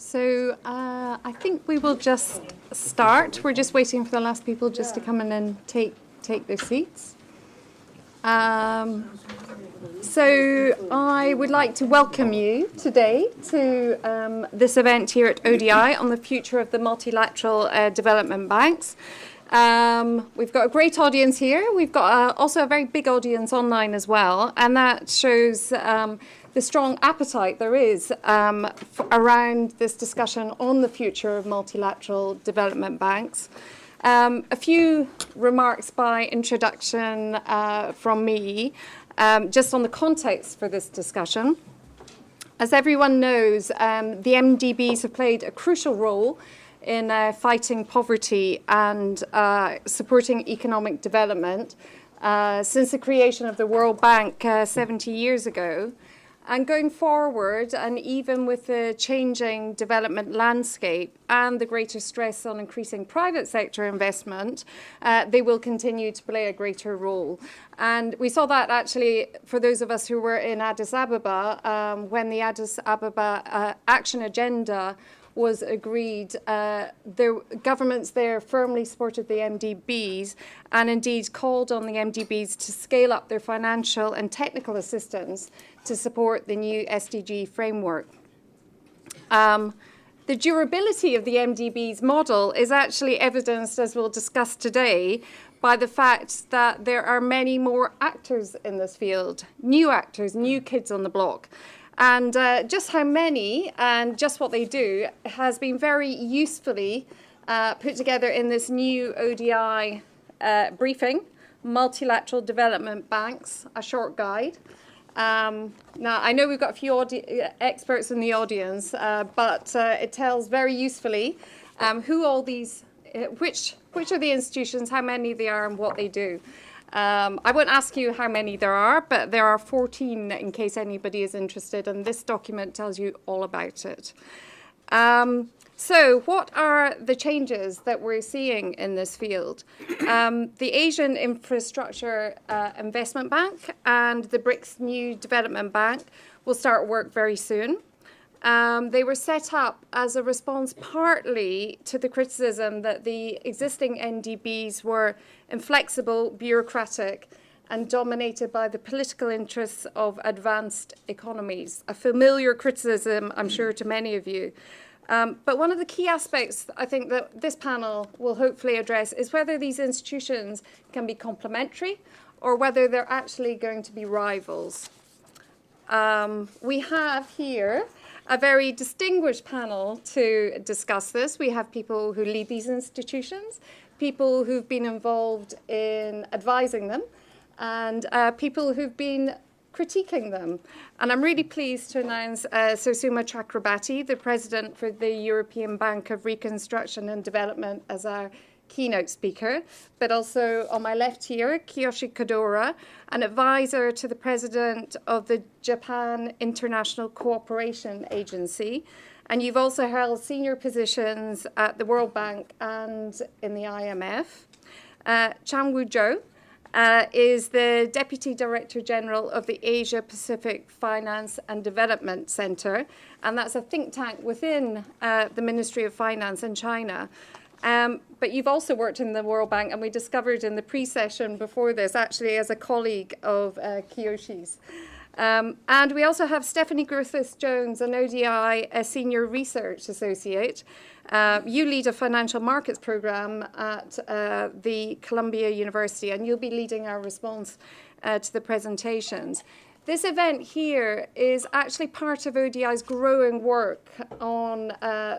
I think we will just start. We're just waiting for the last people just to come in and take their seats. So I would like to welcome you today to this event here at ODI on the future of the multilateral development banks. We've got a great audience here. We've got also a very big audience online as well, and that shows the strong appetite there is around this discussion on the future of multilateral development banks. A few remarks by introduction from me, just on the context for this discussion. As everyone knows, the MDBs have played a crucial role in fighting poverty and supporting economic development since the creation of the World Bank 70 years ago. And going forward, and even with the changing development landscape and the greater stress on increasing private sector investment, they will continue to play a greater role. And we saw that actually for those of us who were in Addis Ababa, when the Addis Ababa Action Agenda was agreed, the governments there firmly supported the MDBs and indeed called on the MDBs to scale up their financial and technical assistance to support the new SDG framework. The durability of the MDB's model is actually evidenced, as we'll discuss today, by the fact that there are many more actors in this field, new actors, new kids on the block. And just how many and just what they do has been very usefully put together in this new ODI briefing, Multilateral Development Banks, a short guide. Now, I know we've got a few experts in the audience, but it tells very usefully who all these, which are the institutions, how many they are, and what they do. I won't ask you how many there are, but there are 14 in case anybody is interested, and this document tells you all about it. So what are the changes that we're seeing in this field? The Asian Infrastructure Investment Bank and the BRICS New Development Bank will start work very soon. They were set up as a response partly to the criticism that the existing NDBs were inflexible, bureaucratic, and dominated by the political interests of advanced economies. A familiar criticism, I'm sure, to many of you. But one of the key aspects I think that this panel will hopefully address is whether these institutions can be complementary or whether they're actually going to be rivals. We have here a very distinguished panel to discuss this. We have people who lead these institutions, people who've been involved in advising them, and people who've been critiquing them. And I'm really pleased to announce Sushma Chakrabarti, the President for the European Bank of Reconstruction and Development, as our keynote speaker, but also on my left here, Kiyoshi Kodora, an advisor to the President of the Japan International Cooperation Agency. And you've also held senior positions at the World Bank and in the IMF. Chang-Woo Zhou is the Deputy Director General of the Asia Pacific Finance and Development Center, and that's a think tank within the Ministry of Finance in China. But you've also worked in the World Bank, and we discovered in the pre-session before this, actually, as a colleague of Kiyoshi's. And we also have Stephanie Griffiths-Jones, an ODI a Senior Research Associate. You lead a financial markets program at the Columbia University, and you'll be leading our response to the presentations. This event here is actually part of ODI's growing work on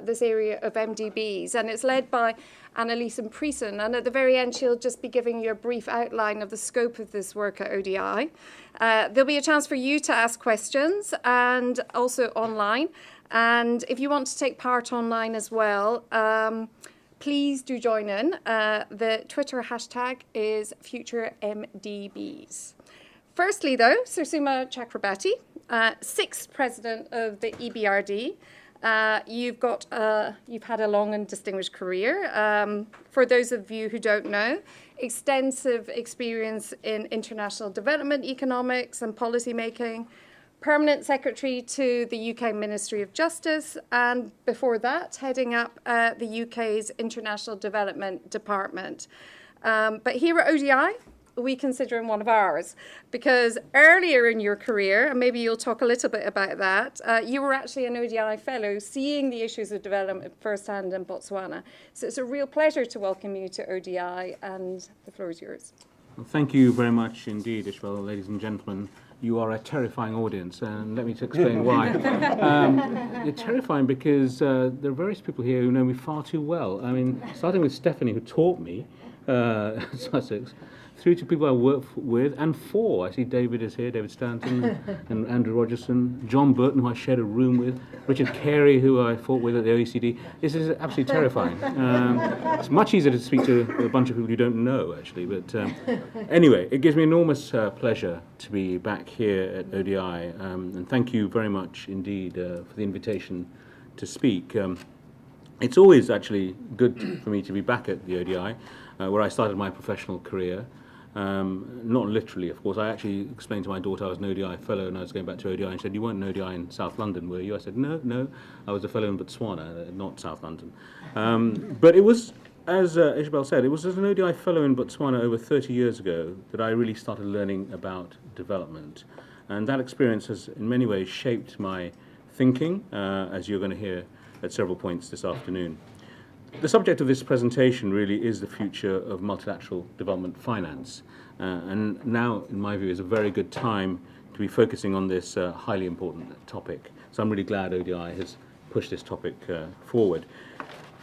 this area of MDBs, and it's led by Annelies Priesen. And at the very end, she'll just be giving you a brief outline of the scope of this work at ODI. There'll be a chance for you to ask questions, and also online. And if you want to take part online as well, please do join in. The Twitter hashtag is FutureMDBs. Firstly, though, Sushma Chakrabarti, 6th President of the EBRD. You've had a long and distinguished career. For those of you who don't know, extensive experience in international development economics and policy making, Permanent Secretary to the UK Ministry of Justice, and before that, heading up the UK's International Development Department. But here at ODI, we consider him one of ours, because earlier in your career, and maybe you'll talk a little bit about that, you were actually an ODI fellow seeing the issues of development firsthand in Botswana. So it's a real pleasure to welcome you to ODI, and the floor is yours. Well, thank you very much indeed, Ishbel, ladies and gentlemen. You are a terrifying audience, and let me explain why. You're terrifying because there are various people here who know me far too well. I mean, starting with Stephanie, who taught me Sussex, through to people I work with and for. I see David is here, David Stanton, and Andrew Rogerson, John Burton, who I shared a room with, Richard Carey, who I fought with at the OECD. This is absolutely terrifying. It's much easier to speak to a bunch of people you don't know, actually. But anyway, it gives me enormous pleasure to be back here at ODI, and thank you very much indeed for the invitation to speak. It's always actually good for me to be back at the ODI, where I started my professional career. Not literally, of course. I actually explained to my daughter I was an ODI fellow and I was going back to ODI, and she said, "You weren't an ODI in South London, were you?" I said, no, I was a fellow in Botswana, not South London. But it was, as Ishbel said, it was as an ODI fellow in Botswana over 30 years ago that I really started learning about development. And that experience has in many ways shaped my thinking, as you're going to hear at several points this afternoon. The subject of this presentation really is the future of multilateral development finance. And now, in my view, is a very good time to be focusing on this highly important topic. So I'm really glad ODI has pushed this topic forward.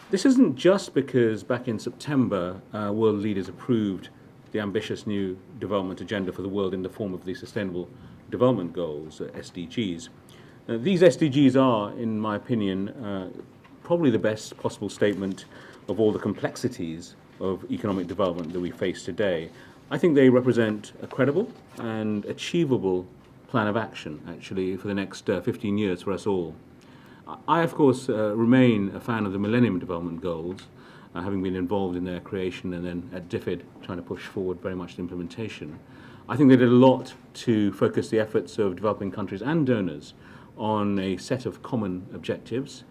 This isn't just because back in September, world leaders approved the ambitious new development agenda for the world in the form of the Sustainable Development Goals, SDGs. These SDGs are, in my opinion, probably the best possible statement of all the complexities of economic development that we face today. I think they represent a credible and achievable plan of action, actually, for the next 15 years for us all. I, of course, remain a fan of the Millennium Development Goals, having been involved in their creation and then at DFID trying to push forward very much the implementation. I think they did a lot to focus the efforts of developing countries and donors on a set of common objectives.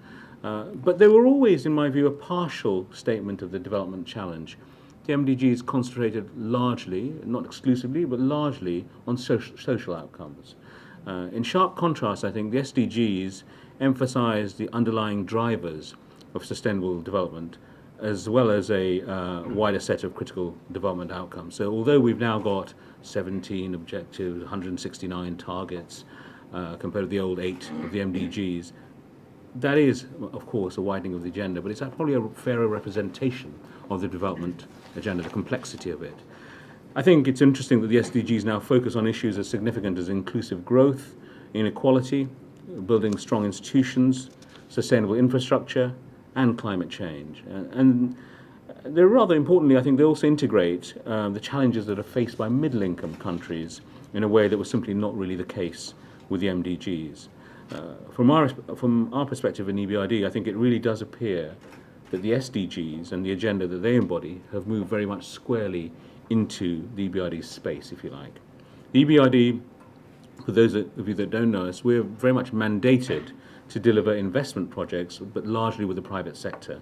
But they were always, in my view, a partial statement of the development challenge. The MDGs concentrated largely, not exclusively, but largely on social outcomes. In sharp contrast, I think, the SDGs emphasized the underlying drivers of sustainable development, as well as a wider set of critical development outcomes. So although we've now got 17 objectives, 169 targets, compared to the old 8 of the MDGs, that is, of course, a widening of the agenda, but it's probably a fairer representation of the development agenda, the complexity of it. I think it's interesting that the SDGs now focus on issues as significant as inclusive growth, inequality, building strong institutions, sustainable infrastructure, and climate change. And they're rather importantly, I think they also integrate the challenges that are faced by middle-income countries in a way that was simply not really the case with the MDGs. From our perspective in EBRD, I think it really does appear that the SDGs and the agenda that they embody have moved very much squarely into the EBRD space, if you like. The EBRD, for those of you that don't know us, we're very much mandated to deliver investment projects, but largely with the private sector.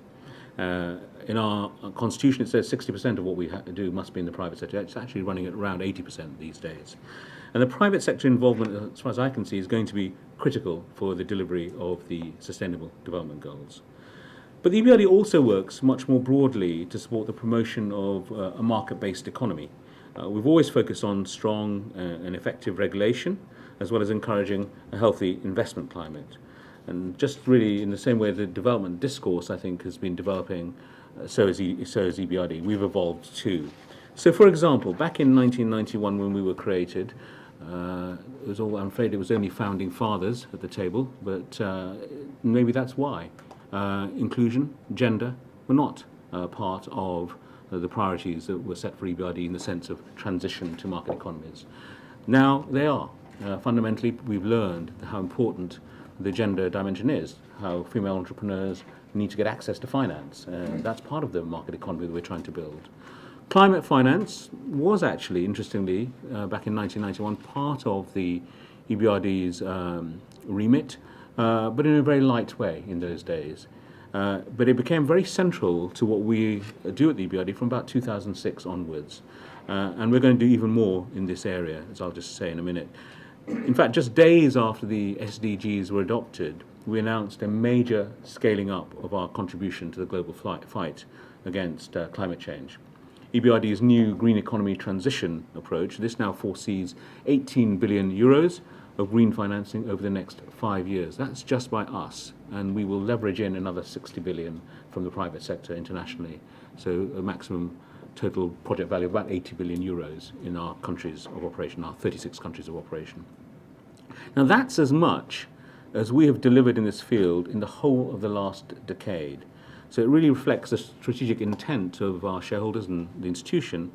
In our constitution, it says 60% of what we do must be in the private sector. It's actually running at around 80% these days. And the private sector involvement, as far as I can see, is going to be critical for the delivery of the Sustainable Development Goals. But the EBRD also works much more broadly to support the promotion of a market-based economy. We've always focused on strong and effective regulation, as well as encouraging a healthy investment climate. And just really in the same way the development discourse, I think, has been developing, so has EBRD. We've evolved too. So, for example, back in 1991 when we were created, I'm afraid it was only founding fathers at the table, but maybe that's why. Inclusion, gender, were not part of the priorities that were set for EBRD in the sense of transition to market economies. Now they are. Fundamentally, we've learned how important the gender dimension is, how female entrepreneurs need to get access to finance. That's part of the market economy that we're trying to build. Climate finance was actually, interestingly, back in 1991, part of the EBRD's remit, but in a very light way in those days. But it became very central to what we do at the EBRD from about 2006 onwards. And we're going to do even more in this area, as I'll just say in a minute. In fact, just days after the SDGs were adopted, we announced a major scaling up of our contribution to the global fight against climate change. EBRD's new green economy transition approach, this now foresees 18 billion euros of green financing over the next 5 years. That's just by us, and we will leverage in another 60 billion from the private sector internationally. So a maximum total project value of about 80 billion euros in our countries of operation, our 36 countries of operation. Now that's as much as we have delivered in this field in the whole of the last decade. So it really reflects the strategic intent of our shareholders and the institution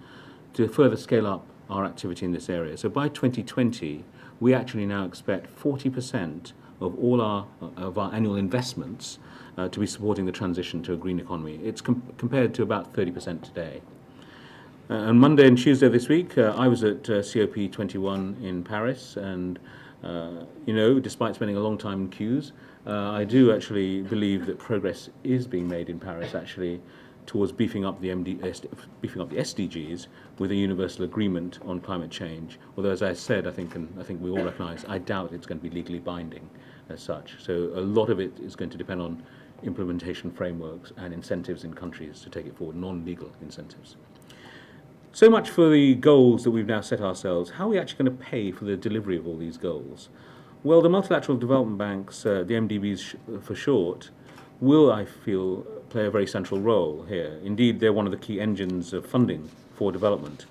to further scale up our activity in this area. So by 2020, we actually now expect 40% of all our annual investments to be supporting the transition to a green economy. It's compared to about 30% today. On Monday and Tuesday this week, I was at COP21 in Paris, and despite spending a long time in queues, I do actually believe that progress is being made in Paris, actually, towards beefing up the SDGs with a universal agreement on climate change. Although, as I said, I think we all recognise, I doubt it's going to be legally binding as such. So a lot of it is going to depend on implementation frameworks and incentives in countries to take it forward, non-legal incentives. So much for the goals that we've now set ourselves. How are we actually going to pay for the delivery of all these goals? Well, the multilateral development banks, the MDBs for short, will, I feel, play a very central role here. Indeed, they're one of the key engines of funding for development.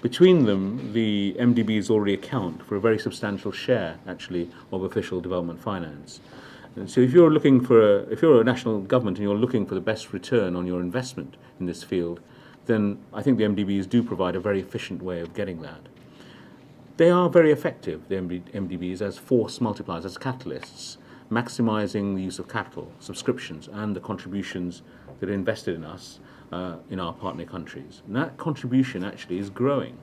Between them, the MDBs already account for a very substantial share, actually, of official development finance. And so if you're a national government and you're looking for the best return on your investment in this field, then I think the MDBs do provide a very efficient way of getting that. They are very effective, the MDBs, as force multipliers, as catalysts, maximizing the use of capital, subscriptions, and the contributions that are invested in us in our partner countries. And that contribution actually is growing.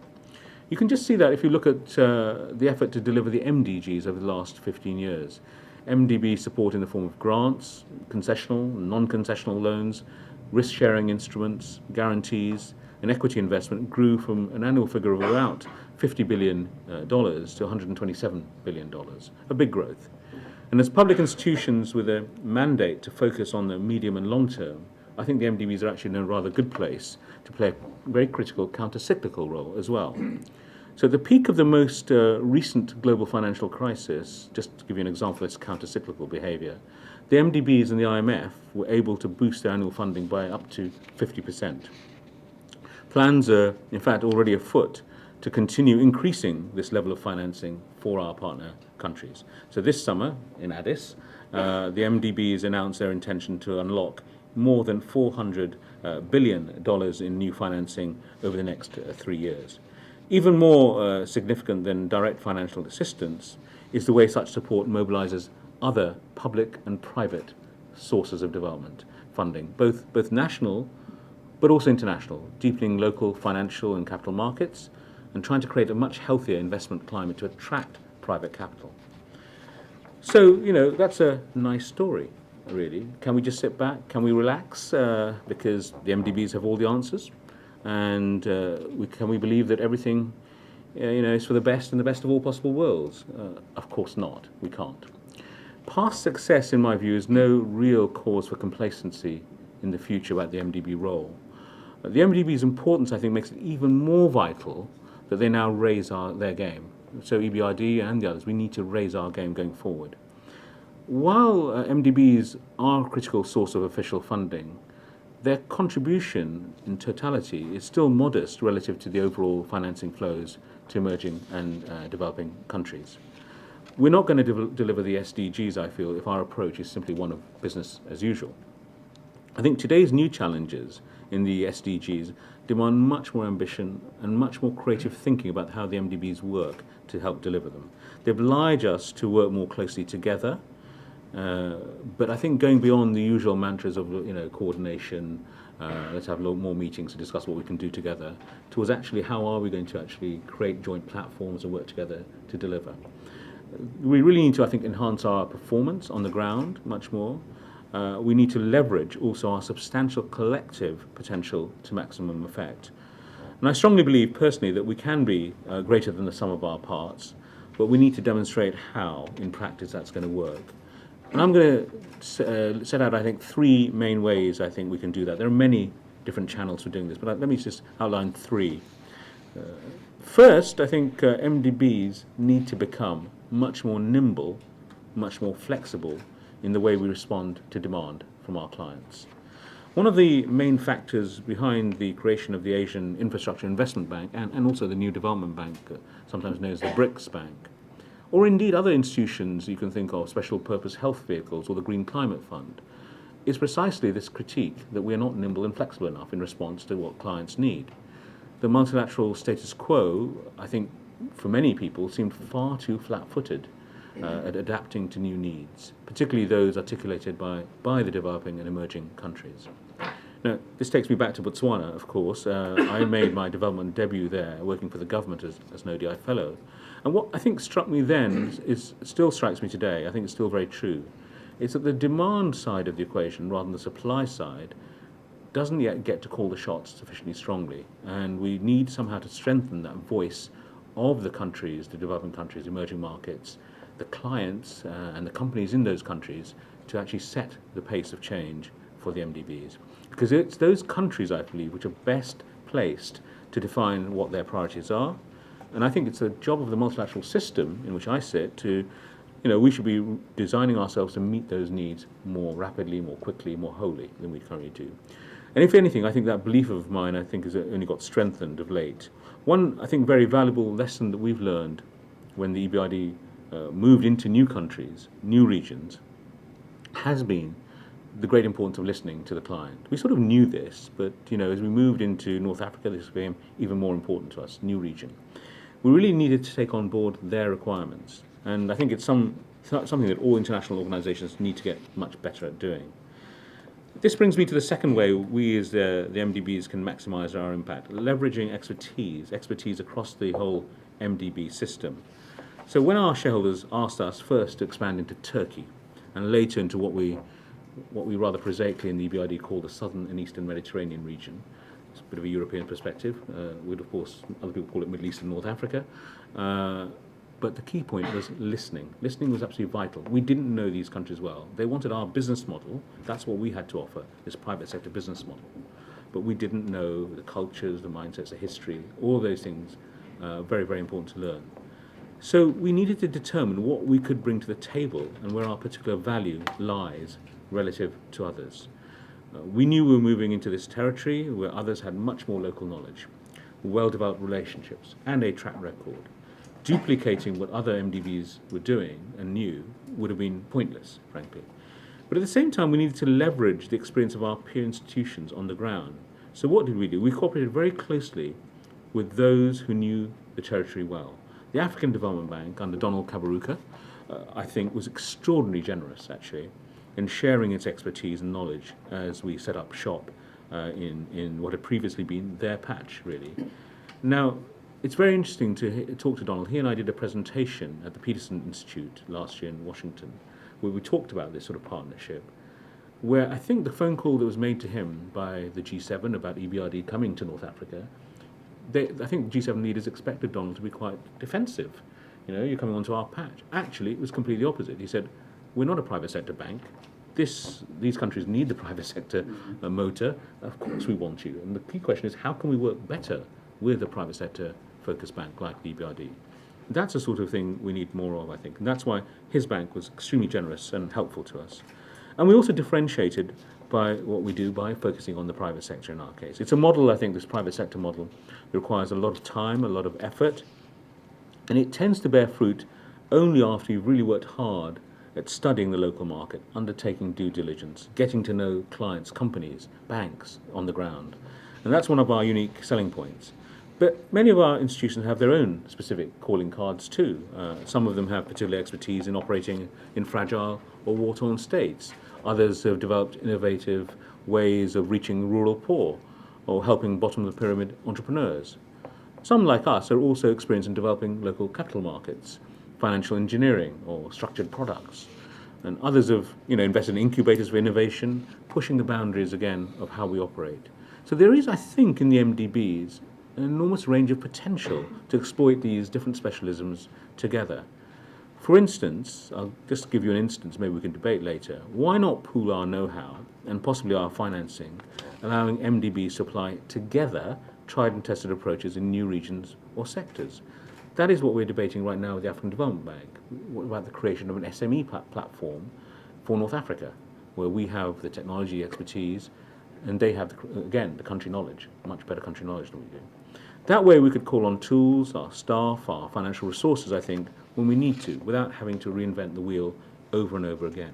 You can just see that if you look at the effort to deliver the MDGs over the last 15 years. MDB support in the form of grants, concessional and non-concessional loans, risk-sharing instruments, guarantees, and equity investment grew from an annual figure of about $50 billion to $127 billion, a big growth. And as public institutions with a mandate to focus on the medium and long term, I think the MDBs are actually in a rather good place to play a very critical counter-cyclical role as well. So at the peak of the most recent global financial crisis, just to give you an example of its counter-cyclical behavior, the MDBs and the IMF were able to boost their annual funding by up to 50%. Plans are, in fact, already afoot to continue increasing this level of financing for our partner countries. So this summer in Addis, the MDBs announced their intention to unlock more than $400 billion in new financing over the next 3 years. Even more significant than direct financial assistance is the way such support mobilizes other public and private sources of development funding, both national but also international, deepening local financial and capital markets and trying to create a much healthier investment climate to attract private capital. So, that's a nice story, really. Can we just sit back? Can we relax? Because the MDBs have all the answers? And can we believe that everything is for the best and the best of all possible worlds? Of course not. We can't. Past success, in my view, is no real cause for complacency in the future about the MDB role. The MDB's importance, I think, makes it even more vital that they now raise their game. So EBRD and the others, we need to raise our game going forward. While MDBs are a critical source of official funding, their contribution in totality is still modest relative to the overall financing flows to emerging and developing countries. We're not going to deliver the SDGs, I feel, if our approach is simply one of business as usual. I think today's new challenges in the SDGs demand much more ambition and much more creative thinking about how the MDBs work to help deliver them. They oblige us to work more closely together, but I think going beyond the usual mantras of coordination, let's have a lot more meetings to discuss what we can do together, towards actually how are we going to actually create joint platforms and work together to deliver. We really need to, I think, enhance our performance on the ground much more. We need to leverage also our substantial collective potential to maximum effect. And I strongly believe personally that we can be greater than the sum of our parts, but we need to demonstrate how in practice that's going to work. And I'm going to set out, I think, three main ways I think we can do that. There are many different channels for doing this, but let me just outline three. First, I think MDBs need to become much more nimble, much more flexible in the way we respond to demand from our clients. One of the main factors behind the creation of the Asian Infrastructure Investment Bank and also the New Development Bank, sometimes known as the BRICS Bank, or indeed other institutions you can think of, special purpose health vehicles or the Green Climate Fund, is precisely this critique that we are not nimble and flexible enough in response to what clients need. The multilateral status quo, I think, for many people, seemed far too flat-footed at adapting to new needs, particularly those articulated by the developing and emerging countries. Now, this takes me back to Botswana, of course. I made my development debut there, working for the government as an ODI fellow. And what I think struck me then still strikes me today, I think it's still very true, is that the demand side of the equation, rather than the supply side, doesn't yet get to call the shots sufficiently strongly. And we need somehow to strengthen that voice of the countries, the developing countries, emerging markets, the clients and the companies in those countries to actually set the pace of change for the MDBs. Because it's those countries, I believe, which are best placed to define what their priorities are. And I think it's the job of the multilateral system in which I sit to, we should be designing ourselves to meet those needs more rapidly, more quickly, more wholly than we currently do. And if anything, I think that belief of mine, I think, has only got strengthened of late. One, I think, very valuable lesson that we've learned when the EBRD moved into new countries, new regions, has been the great importance of listening to the client. We sort of knew this, but as we moved into North Africa, this became even more important to us, new region. We really needed to take on board their requirements, and I think it's something that all international organizations need to get much better at doing. This brings me to the second way we as the MDBs can maximize our impact, leveraging expertise across the whole MDB system. So when our shareholders asked us first to expand into Turkey and later into what we rather prosaically in the EBRD call the southern and eastern Mediterranean region, it's a bit of a European perspective, of course, other people call it Middle East and North Africa, but the key point was listening. Listening was absolutely vital. We didn't know these countries well. They wanted our business model. That's what we had to offer, this private sector business model. But we didn't know the cultures, the mindsets, the history, all those things, very, very important to learn. So we needed to determine what we could bring to the table and where our particular value lies relative to others. We knew we were moving into this territory where others had much more local knowledge, well-developed relationships, and a track record. Duplicating what other MDBs were doing and knew would have been pointless, frankly. But at the same time, we needed to leverage the experience of our peer institutions on the ground. So what did we do? We cooperated very closely with those who knew the territory well. The African Development Bank, under Donald Kaberuka, I think, was extraordinarily generous, actually, in sharing its expertise and knowledge as we set up shop in what had previously been their patch, really. Now, it's very interesting to talk to Donald. He and I did a presentation at the Peterson Institute last year in Washington, where we talked about this sort of partnership, where I think the phone call that was made to him by the G7 about EBRD coming to North Africa, I think G7 leaders expected Donald to be quite defensive. You're coming onto our patch. Actually, it was completely opposite. He said, we're not a private sector bank. These countries need the private sector motor. Of course we want you. And the key question is, how can we work better with a private sector focused bank like the EBRD? That's the sort of thing we need more of, I think. And that's why his bank was extremely generous and helpful to us. And we also differentiated by what we do by focusing on the private sector in our case. It's a model, I think, this private sector model, that requires a lot of time, a lot of effort, and it tends to bear fruit only after you've really worked hard at studying the local market, undertaking due diligence, getting to know clients, companies, banks on the ground. And that's one of our unique selling points. But many of our institutions have their own specific calling cards too. Some of them have particular expertise in operating in fragile or war-torn states. Others have developed innovative ways of reaching rural poor or helping bottom-of-the-pyramid entrepreneurs. Some, like us, are also experienced in developing local capital markets financial engineering or structured products. And others have invested in incubators for innovation, pushing the boundaries again of how we operate. So there is, I think, in the MDBs an enormous range of potential to exploit these different specialisms together. For instance, I'll just give you an instance, maybe we can debate later. Why not pool our know-how and possibly our financing, allowing MDBs to apply together tried and tested approaches in new regions or sectors? That is what we're debating right now with the African Development Bank. What about the creation of an SME platform for North Africa, where we have the technology expertise and they have, again, the country knowledge, much better country knowledge than we do. That way we could call on tools, our staff, our financial resources, I think, when we need to, without having to reinvent the wheel over and over again.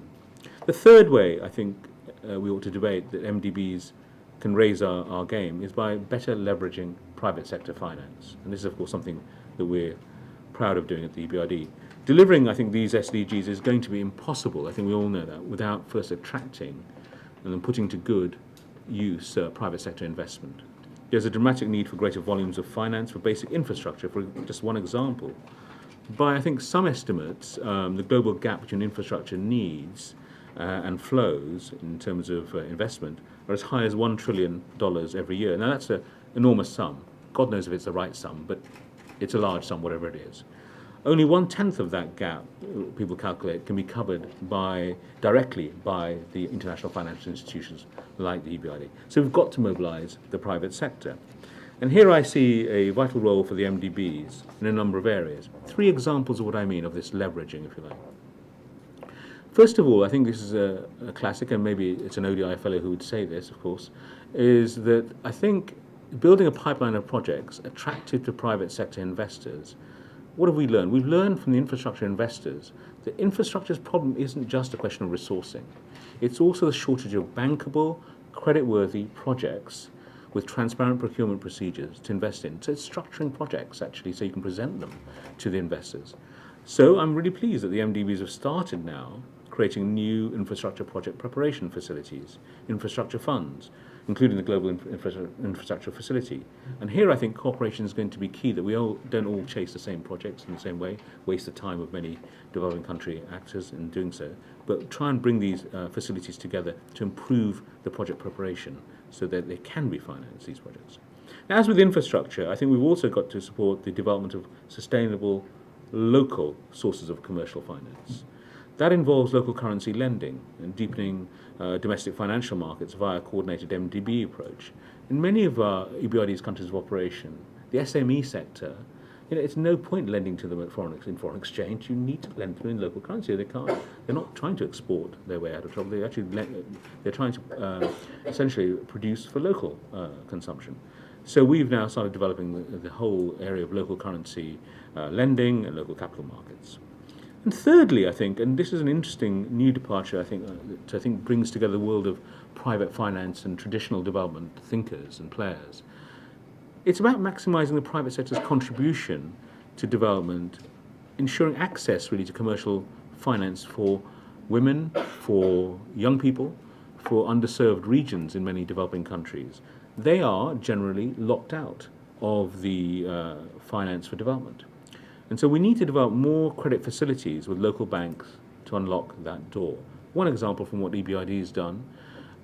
The third way I think we ought to debate that MDBs can raise our game is by better leveraging private sector finance. And this is, of course, something that we're proud of doing at the EBRD. Delivering, I think, these SDGs is going to be impossible, I think we all know that, without first attracting and then putting to good use private sector investment. There's a dramatic need for greater volumes of finance for basic infrastructure, for just one example. By, I think, some estimates, the global gap between infrastructure needs and flows in terms of investment are as high as $1 trillion every year. Now, that's an enormous sum. God knows if it's the right sum, but it's a large sum, whatever it is. Only 1/10 of that gap, people calculate, can be covered directly by the international financial institutions like the EBRD. So we've got to mobilize the private sector. And here I see a vital role for the MDBs in a number of areas. 3 examples of what I mean, of this leveraging, if you like. First of all, I think this is a classic, and maybe it's an ODI fellow who would say this, of course, is that I think building a pipeline of projects attractive to private sector investors. What have we learned? We've learned from the infrastructure investors that infrastructure's problem isn't just a question of resourcing. It's also the shortage of bankable, credit-worthy projects with transparent procurement procedures to invest in. So it's structuring projects, actually, so you can present them to the investors. So I'm really pleased that the MDBs have started now creating new infrastructure project preparation facilities, infrastructure funds, including the Global Infrastructure Facility. And here I think cooperation is going to be key, that we don't all chase the same projects in the same way, waste the time of many developing country actors in doing so, but try and bring these facilities together to improve the project preparation so that they can refinance these projects. Now, as with infrastructure, I think we've also got to support the development of sustainable local sources of commercial finance. That involves local currency lending and deepening domestic financial markets via a coordinated MDB approach. In many of our EBRD's countries of operation, the SME sector, it's no point lending to them in foreign exchange. You need to lend to them in local currency. They're not trying to export their way out of trouble. They're trying to essentially produce for local consumption. So we've now started developing the whole area of local currency lending and local capital markets. And thirdly, I think, and this is an interesting new departure, that I think brings together the world of private finance and traditional development thinkers and players. It's about maximizing the private sector's contribution to development, ensuring access really to commercial finance for women, for young people, for underserved regions in many developing countries. They are generally locked out of the finance for development. And so we need to develop more credit facilities with local banks to unlock that door. One example from what EBRD has done,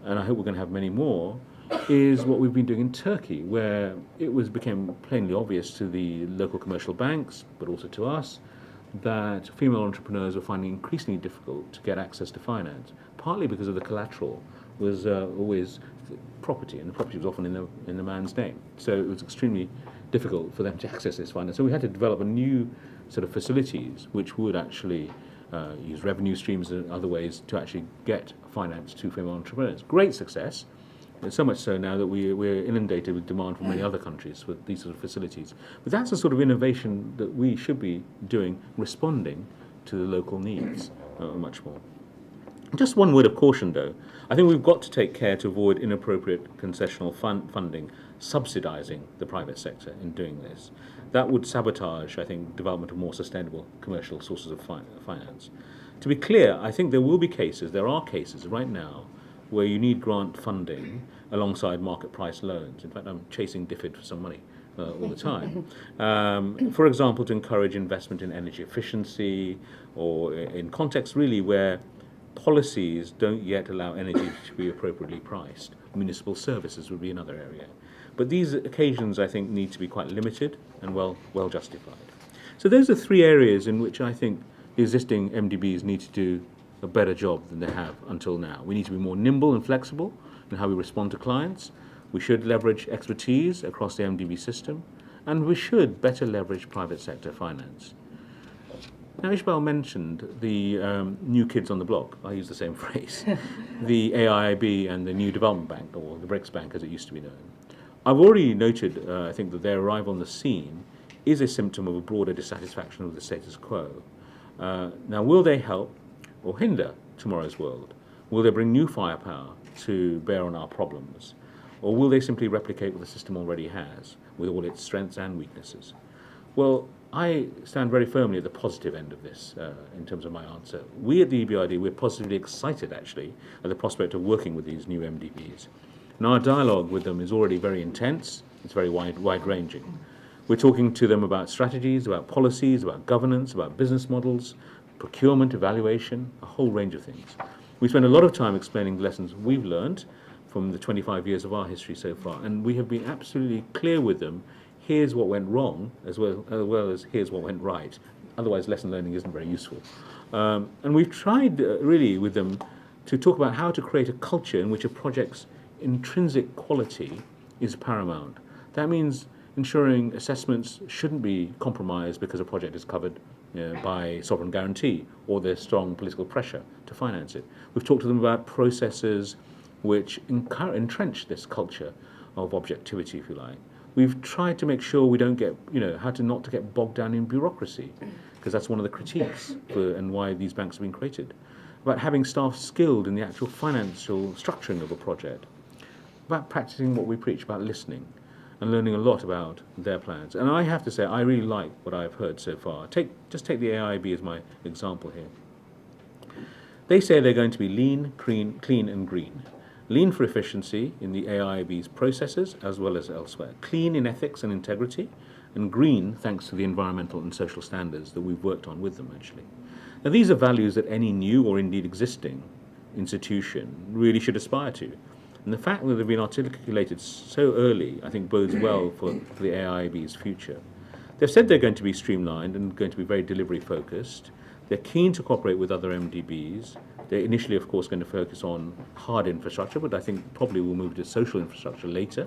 and I hope we're going to have many more, is what we've been doing in Turkey, where it became plainly obvious to the local commercial banks, but also to us, that female entrepreneurs were finding it increasingly difficult to get access to finance, partly because of the collateral was always property, and the property was often in the man's name. So it was extremely difficult for them to access this finance. So we had to develop a new sort of facilities which would actually use revenue streams and other ways to actually get finance to female entrepreneurs. Great success. And so much so now that we're inundated with demand from many other countries with these sort of facilities. But that's the sort of innovation that we should be doing, responding to the local needs much more. Just one word of caution, though. I think we've got to take care to avoid inappropriate concessional funding, subsidizing the private sector in doing this. That would sabotage, I think, development of more sustainable commercial sources of finance. To be clear, I think there are cases right now, where you need grant funding alongside market price loans. In fact, I'm chasing DFID for some money all the time. For example, to encourage investment in energy efficiency, or in contexts really where policies don't yet allow energy to be appropriately priced. Municipal services would be another area. But these occasions, I think, need to be quite limited and well justified. So those are three areas in which I think the existing MDBs need to do a better job than they have until now. We need to be more nimble and flexible in how we respond to clients. We should leverage expertise across the MDB system, and we should better leverage private sector finance. Now, Ishbal mentioned the new kids on the block. I use the same phrase. The AIIB and the New Development Bank, or the BRICS Bank as it used to be known. I've already noted, I think, that their arrival on the scene is a symptom of a broader dissatisfaction with the status quo. Now, will they help or hinder tomorrow's world? Will they bring new firepower to bear on our problems? Or will they simply replicate what the system already has, with all its strengths and weaknesses? Well, I stand very firmly at the positive end of this in terms of my answer. We at the EBRD, we're positively excited, actually, at the prospect of working with these new MDBs. And our dialogue with them is already very intense. It's very wide-ranging. We're talking to them about strategies, about policies, about governance, about business models, procurement, evaluation, a whole range of things. We spend a lot of time explaining the lessons we've learned from the 25 years of our history so far, and we have been absolutely clear with them. Here's what went wrong, as well as here's what went right. Otherwise, lesson learning isn't very useful. And we've tried, really, with them to talk about how to create a culture in which a project's intrinsic quality is paramount. That means ensuring assessments shouldn't be compromised because a project is covered by sovereign guarantee or there's strong political pressure to finance it. We've talked to them about processes which entrench this culture of objectivity, if you like. We've tried to make sure we don't get, how to not to get bogged down in bureaucracy, because that's one of the critiques and why these banks have been created. About having staff skilled in the actual financial structuring of a project. About practicing what we preach, about listening and learning a lot about their plans. And I have to say, I really like what I've heard so far. Just take the AIB as my example here. They say they're going to be lean, clean and green. Lean for efficiency in the AIB's processes as well as elsewhere. Clean in ethics and integrity, and green thanks to the environmental and social standards that we've worked on with them, actually. Now, these are values that any new or indeed existing institution really should aspire to. And the fact that they've been articulated so early, I think, bodes well for the AIB's future. They've said they're going to be streamlined and going to be very delivery focused. They're keen to cooperate with other MDBs. They're initially, of course, going to focus on hard infrastructure, but I think probably will move to social infrastructure later.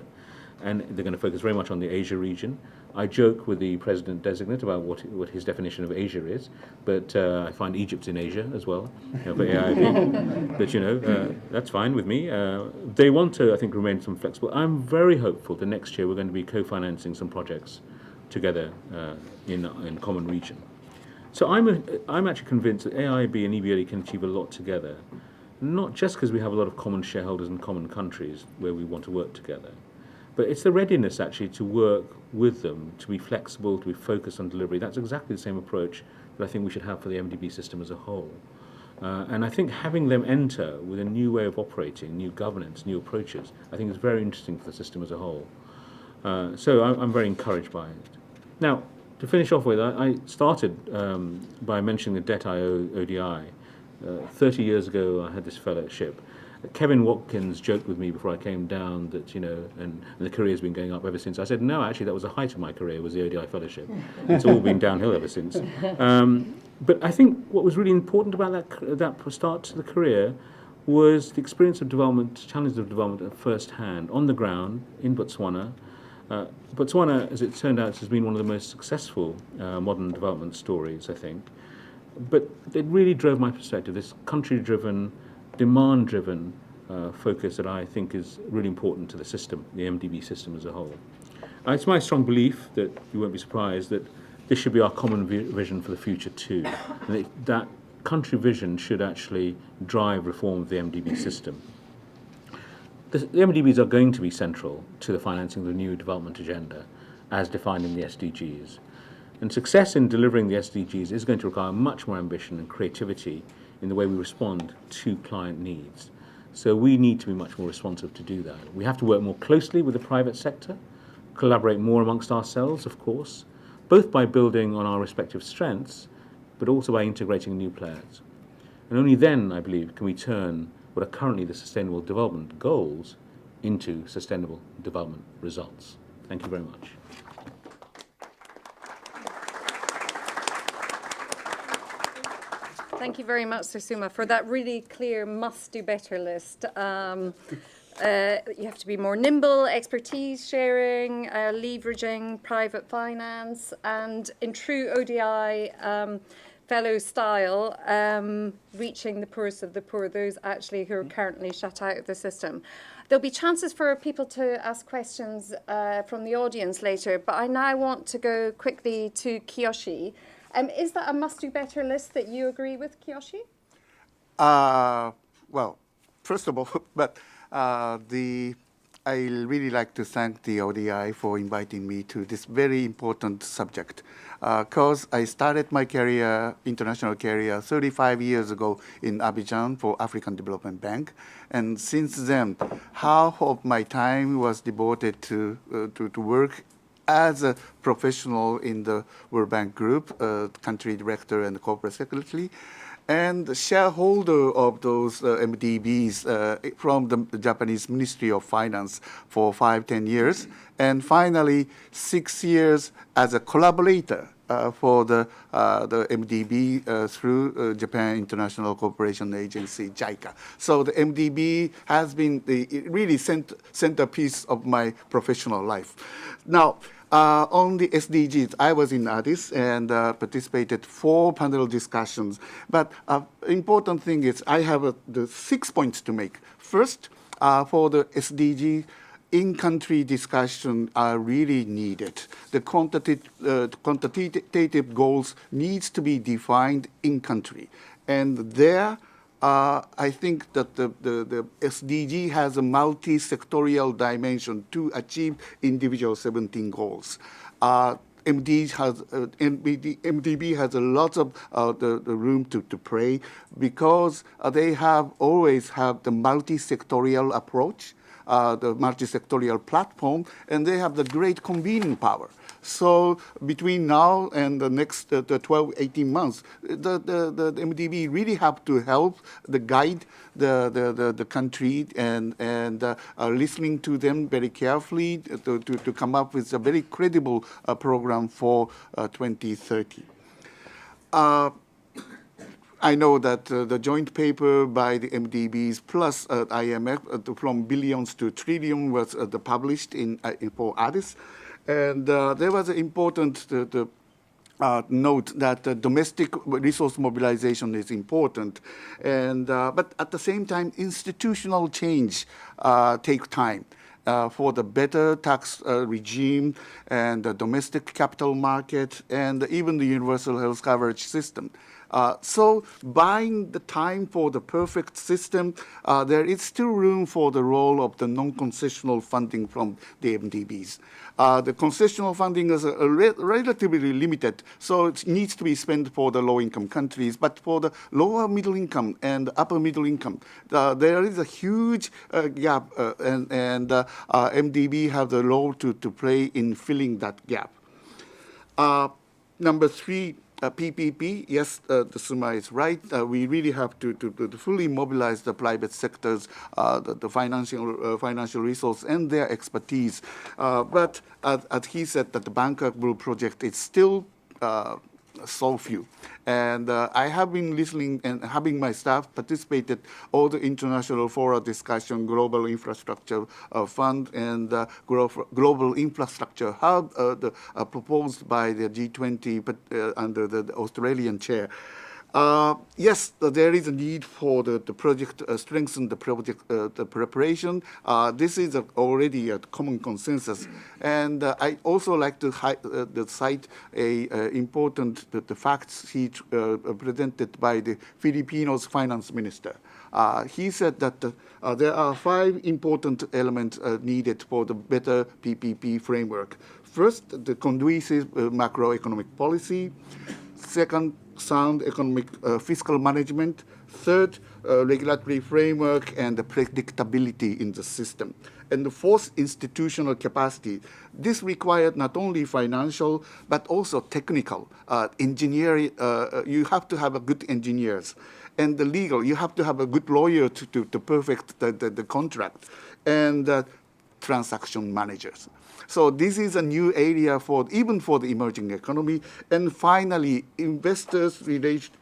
And they're going to focus very much on the Asia region. I joke with the president-designate about what his definition of Asia is, but I find Egypt's in Asia as well, for AIB. But, that's fine with me. They want to, I think, remain some flexible. I'm very hopeful that next year we're going to be co-financing some projects together in common region. So I'm actually convinced that AIB and EBRD can achieve a lot together, not just because we have a lot of common shareholders and common countries where we want to work together, but it's the readiness actually to work with them, to be flexible, to be focused on delivery. That's exactly the same approach that I think we should have for the MDB system as a whole. And I think having them enter with a new way of operating, new governance, new approaches, I think is very interesting for the system as a whole. So I'm very encouraged by it. Now, to finish off with, I started by mentioning the debt I owe ODI. 30 years ago, I had this fellowship. Kevin Watkins joked with me before I came down that, and the career's been going up ever since. I said, no, actually, that was the height of my career, was the ODI fellowship. It's all been downhill ever since. But I think what was really important about that start to the career was the experience of development, challenges of development at first hand, on the ground, in Botswana. Botswana, as it turned out, has been one of the most successful modern development stories, I think. But it really drove my perspective, this country-driven, demand-driven focus that I think is really important to the system, the MDB system as a whole. It's my strong belief that, you won't be surprised, that this should be our common vision for the future too. And that country vision should actually drive reform of the MDB system. The MDBs are going to be central to the financing of the new development agenda as defined in the SDGs. And success in delivering the SDGs is going to require much more ambition and creativity in the way we respond to client needs. So we need to be much more responsive to do that. We have to work more closely with the private sector, collaborate more amongst ourselves, of course, both by building on our respective strengths, but also by integrating new players. And only then, I believe, can we turn what are currently the Sustainable Development Goals into Sustainable Development results. Thank you very much. Thank you very much, Sir Suma, for that really clear must-do-better list. You have to be more nimble, expertise sharing, leveraging private finance, and in true ODI fellow style, reaching the poorest of the poor, those actually who are currently shut out of the system. There'll be chances for people to ask questions from the audience later, but I now want to go quickly to Kiyoshi. Is that a must-do-better list that you agree with, Kiyoshi? Well, first of all, I really like to thank the ODI for inviting me to this very important subject. Because I started my career, international career, 35 years ago in Abidjan for African Development Bank. And since then, half of my time was devoted to work as a professional in the World Bank Group, country director and corporate secretary, and the shareholder of those MDBs from the Japanese Ministry of Finance for 5-10 years, and finally 6 years as a collaborator for the MDB through Japan International Cooperation Agency, JICA. So the MDB has been the really centerpiece of my professional life. Now, on the SDGs, I was in Addis and participated 4 panel discussions. But important thing is I have the 6 points to make. First, for the SDG, in-country discussion are really needed. The quantitative goals needs to be defined in-country. And there, I think that the SDG has a multi-sectorial dimension to achieve individual 17 goals. MDB has a lot of the room to play because they always have the multi-sectorial approach, the multi-sectorial platform, and they have the great convening power. So between now and the next 12-18 months, the MDB really have to help guide the country and listening to them very carefully to come up with a very credible program for 2030. I know that the joint paper by the MDBs plus IMF from billions to trillion was published for Addis. And there was an important note that domestic resource mobilization is important. But at the same time, institutional change takes time. For the better tax regime and the domestic capital market and even the universal health coverage system. So buying the time for the perfect system, there is still room for the role of the non-concessional funding from the MDBs. The concessional funding is relatively limited, so it needs to be spent for the low-income countries. But for the lower middle income and upper middle income, there is a huge gap, and MDB have the role to play in filling that gap. Number 3, PPP, yes, the Suma is right. We really have to fully mobilize the private sectors, the financial resource and their expertise. But as he said, that the Bangkok Blue project is still so few. And I have been listening and having my staff participated all the international fora discussion, global infrastructure fund and global infrastructure hub proposed by the G20 but, under the Australian chair. Yes, there is a need for the project, strengthen the project the preparation. This is already a common consensus. And I also like to cite important the facts he presented by the Filipinos finance minister. He said that there are 5 important elements needed for the better PPP framework. First, the conducive macroeconomic policy. Second, sound economic fiscal management. Third, regulatory framework and the predictability in the system. And the fourth, institutional capacity. This required not only financial, but also technical. Engineering, you have to have a good engineers. And the legal, you have to have a good lawyer to perfect the contract. And transaction managers. So this is a new area even for the emerging economy. And finally, investors'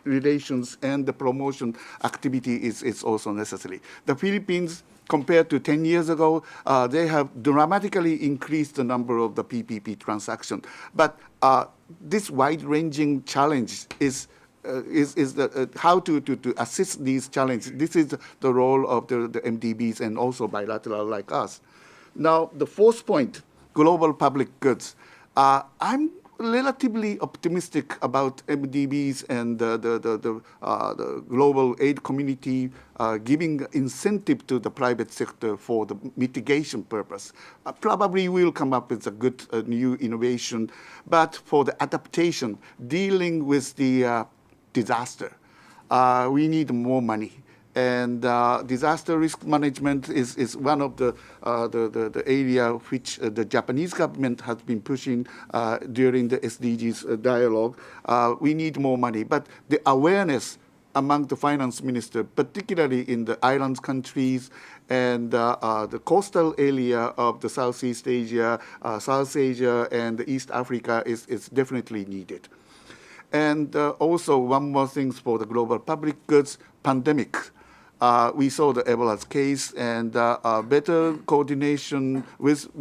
relations and the promotion activity is also necessary. The Philippines, compared to 10 years ago, they have dramatically increased the number of the PPP transactions. But this wide-ranging challenge is how to assist these challenges. This is the role of the MDBs and also bilateral like us. Now, the fourth point, global public goods. I'm relatively optimistic about MDBs and the global aid community giving incentive to the private sector for the mitigation purpose. Probably we'll come up with a good new innovation, but for the adaptation, dealing with the disaster, we need more money. And disaster risk management is one of the area which the Japanese government has been pushing during the SDGs dialogue. We need more money, but the awareness among the finance minister, particularly in the island countries and the coastal area of the Southeast Asia, South Asia, and East Africa is definitely needed. And also one more thing for the global public goods, pandemic. We saw the Ebola's case, and better coordination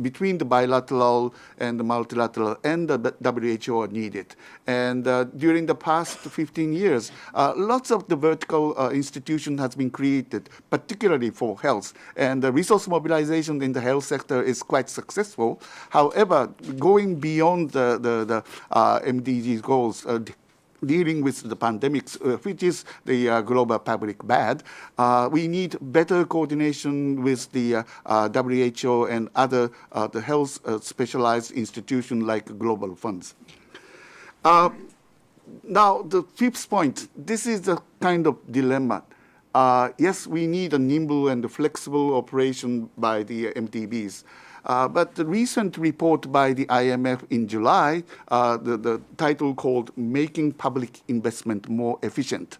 between the bilateral and the multilateral and the WHO are needed. And during the past 15 years, lots of the vertical institution has been created, particularly for health. And the resource mobilization in the health sector is quite successful. However, going beyond the MDGs goals, dealing with the pandemics, which is the global public bad, we need better coordination with the WHO and other the health specialized institutions like global funds. Now, the fifth point, this is the kind of dilemma. Yes, we need a nimble and flexible operation by the MTBs. But the recent report by the IMF in July, the title called Making Public Investment More Efficient.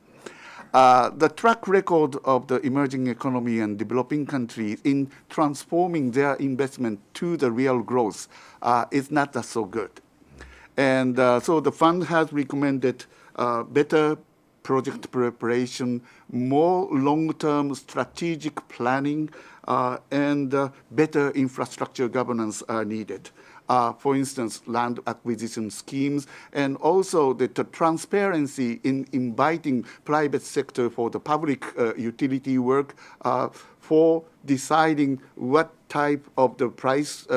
The track record of the emerging economy and developing countries in transforming their investment to the real growth is not so good. And so the fund has recommended better project preparation, more long-term strategic planning, and better infrastructure governance are needed. For instance, land acquisition schemes, and also the transparency in inviting private sector for the public utility work for deciding what type of the price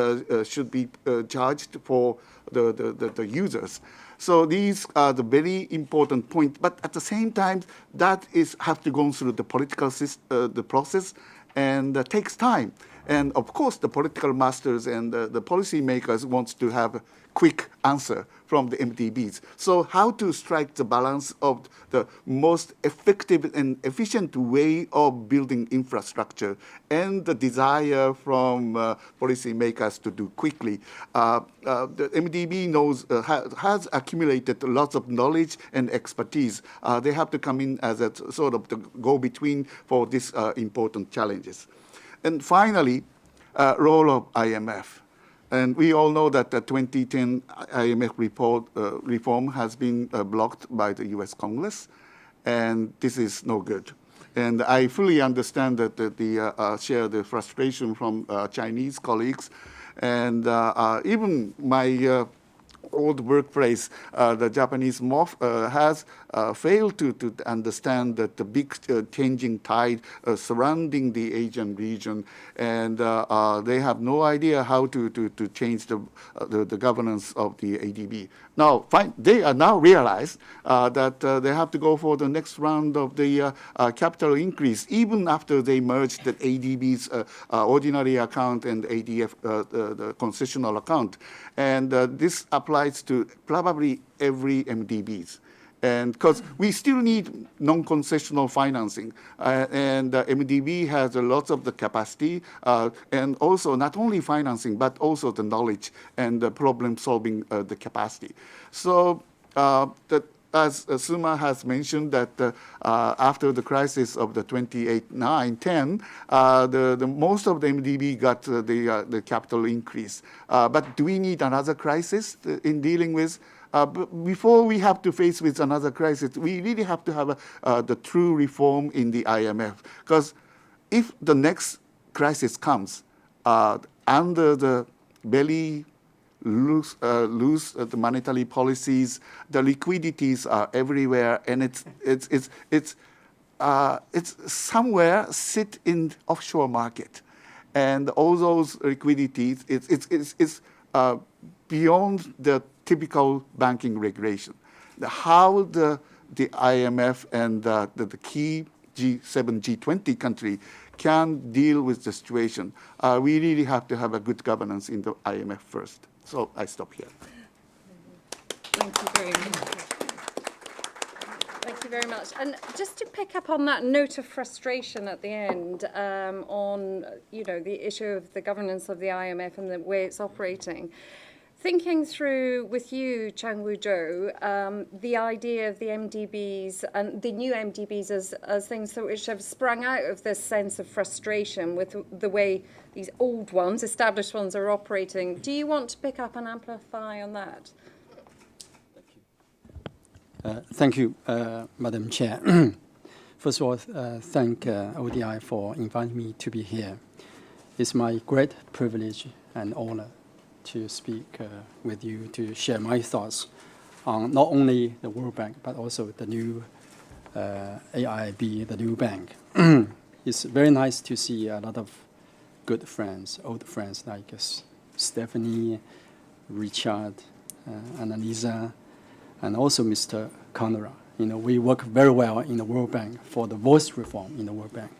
should be charged for the users. So these are the very important points, but at the same time, that have to go through the political the process, and takes time. And of course, the political masters and the policy makers want to have a quick answer from the MTBs. So how to strike the balance of the most effective and efficient way of building infrastructure and the desire from policy makers to do quickly. The MDB has accumulated lots of knowledge and expertise. They have to come in as a sort of the go-between for these important challenges. And finally, role of IMF. And we all know that the 2010 IMF report reform has been blocked by the US Congress, and this is no good. And I fully understand that share the frustration from Chinese colleagues, and even my old workplace, the Japanese MOF has failed to understand that the big changing tide surrounding the Asian region, and they have no idea how to change the governance of the ADB. Now, they are now realized that they have to go for the next round of the capital increase, even after they merged the ADB's ordinary account and ADF, the concessional account. And this applies to probably every MDBs. And because we still need non-concessional financing, and MDB has a lot of the capacity, and also not only financing, but also the knowledge and the problem-solving the capacity. So as Suma has mentioned, that after the crisis of the 28, 9, 10, the most of the MDB got the capital increase. But do we need another crisis in dealing with? Before we have to face with another crisis, we really have to have the true reform in the IMF. Because if the next crisis comes under the very loose the monetary policies, the liquidities are everywhere, and it's somewhere sit in offshore market, and all those liquidities it's beyond the typical banking regulation. How the IMF and the key G7, G20 country can deal with the situation, we really have to have a good governance in the IMF first. So I stop here. Thank you very much. Thank you very much. And just to pick up on that note of frustration at the end, on the issue of the governance of the IMF and the way it's operating. Thinking through with you, Chang-Woo Zhou, the idea of the MDBs and the new MDBs as things which have sprung out of this sense of frustration with the way these old ones, established ones, are operating. Do you want to pick up and amplify on that? Thank you, Madam Chair. First of all, thank ODI for inviting me to be here. It's my great privilege and honor to speak with you to share my thoughts on not only the World Bank, but also the new AIIB, the new bank. It's very nice to see a lot of good friends, old friends like Stephanie, Richard, Annalisa, and also Mr. Conora. We work very well in the World Bank for the voice reform in the World Bank.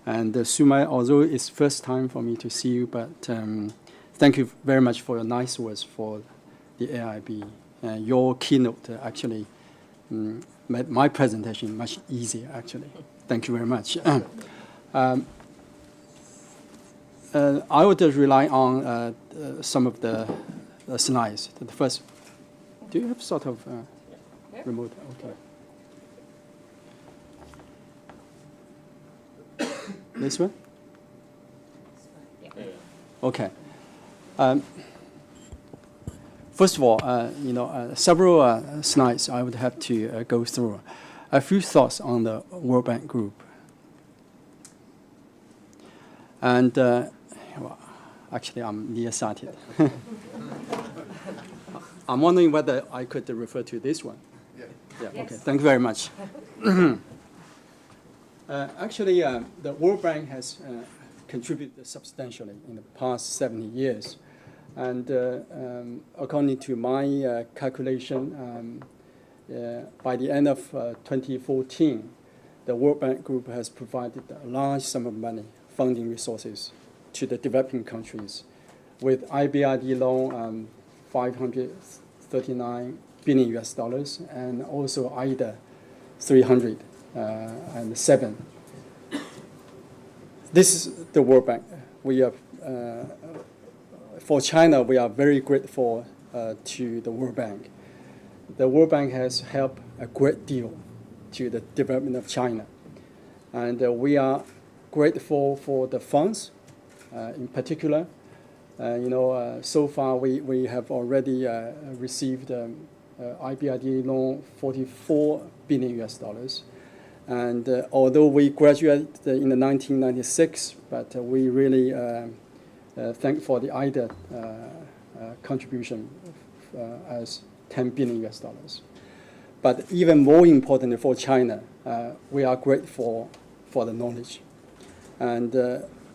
And Suma, although it's first time for me to see you, but thank you very much for your nice words for the AIB. Your keynote actually made my presentation much easier, actually. Thank you very much. I would rely on some of the slides. The first, do you have sort of remote? Okay. This one? Okay. First of all, several slides I would have to go through. A few thoughts on the World Bank Group. And well, actually, I'm nearsighted. I'm wondering whether I could refer to this one. Yeah. Yes. Okay. Thank you very much. Actually, the World Bank has contributed substantially in the past 70 years. And according to my calculation, by the end of 2014, the World Bank Group has provided a large sum of money, funding resources, to the developing countries, with IBRD loan 539 billion US dollars, and also IDA 307. This is the World Bank. We are, for China, we are very grateful to the World Bank. The World Bank has helped a great deal to the development of China. And we are grateful for the funds in particular. So far we have already received IBRD loan 44 billion US dollars. And although we graduated in the 1996, but we really thank for the IDA contribution as 10 billion US dollars. But even more importantly for China, we are grateful for the knowledge. And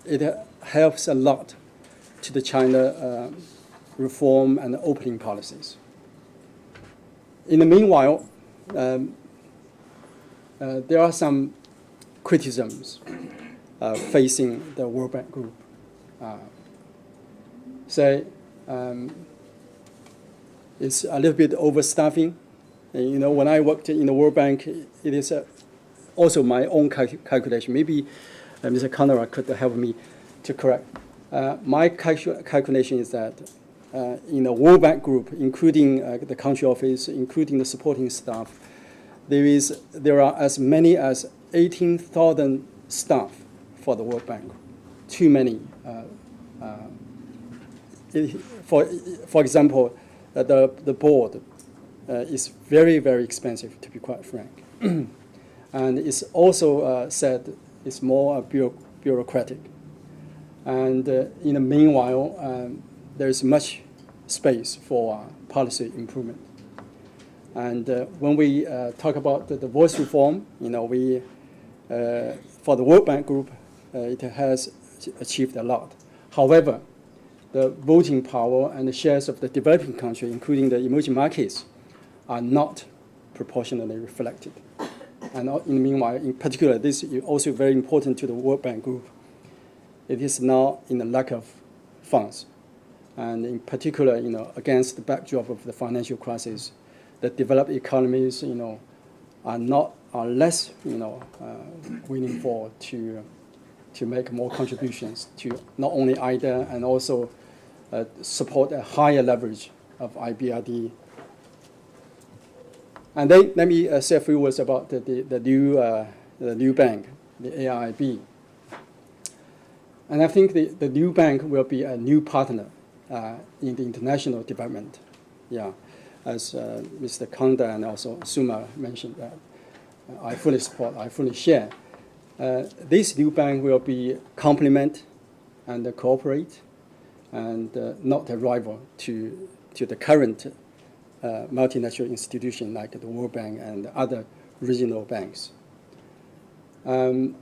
it helps a lot to the China reform and opening policies. In the meanwhile, there are some criticisms facing the World Bank Group. It's a little bit overstaffing, And, when I worked in the World Bank, it is also my own calculation. Maybe Mr. Conrad could help me to correct. My calculation is that in the World Bank group, including the country office, including the supporting staff, there are as many as 18,000 staff for the World Bank. Too many. For example, the board is very, very expensive, to be quite frank. And it's also said it's more bureaucratic. And in the meanwhile, there is much space for policy improvement. And when we talk about the voice reform, for the World Bank Group, it has achieved a lot. However, the voting power and the shares of the developing country, including the emerging markets, are not proportionally reflected. And in the meanwhile, in particular, this is also very important to the World Bank Group. It is now in the lack of funds. And in particular, against the backdrop of the financial crisis, the developed economies, are less, willing to make more contributions to not only IDA and also support a higher leverage of IBRD. And then let me say a few words about the new bank, the AIIB. And I think the new bank will be a new partner in the international development. Yeah, as Mr. Kanda and also Suma mentioned that. I fully support, I fully share. This new bank will be complement and cooperate and not a rival to the current multinational institution like the World Bank and other regional banks. The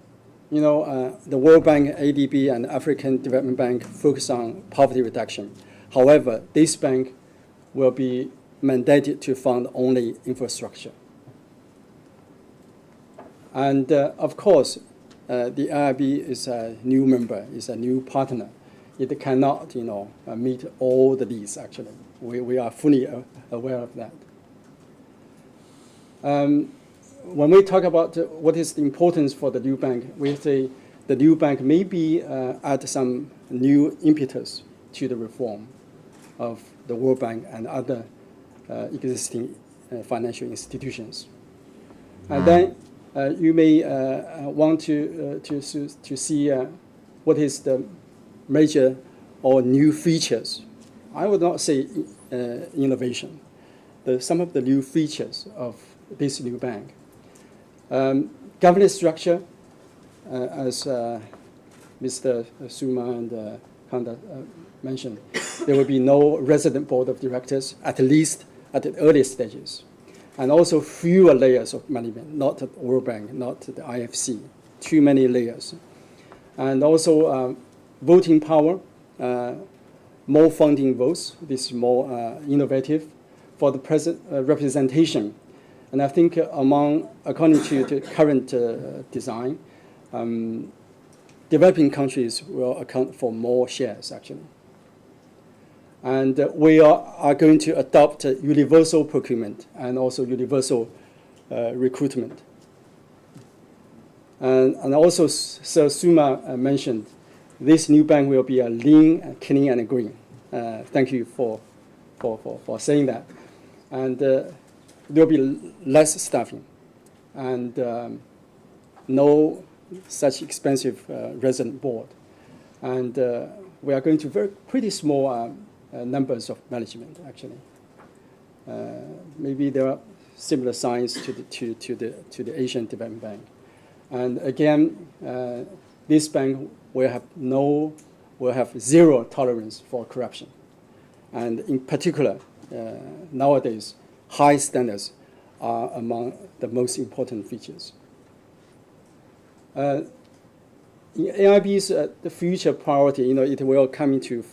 World Bank, ADB, and African Development Bank focus on poverty reduction. However, this bank will be mandated to fund only infrastructure. And of course, the IIB is a new member, is a new partner. It cannot, meet all the needs, actually. We are fully aware of that. When we talk about what is the importance for the new bank, we say the new bank maybe add some new impetus to the reform of the World Bank and other existing financial institutions. And then you may want to see what is the major or new features. I would not say innovation. Some of the new features of this new bank. Governance structure, as Mr. Suma and Kanda mentioned, there will be no resident board of directors, at least at the earliest stages. And also fewer layers of management, not the World Bank, not the IFC, too many layers. And also voting power, more funding votes, this is more innovative for the present representation. And I think according to the current design, developing countries will account for more shares, actually. And we are going to adopt universal procurement and also universal recruitment. And also, Sir Suma mentioned, this new bank will be a lean, clean, and green. Thank you for saying that. And there will be less staffing and no such expensive resident board. And we are going to pretty small numbers of management, actually. Maybe there are similar signs to the Asian Development Bank. And again, this bank will have zero tolerance for corruption. And in particular, nowadays, high standards are among the most important features. In AIB's the future priority, it will come into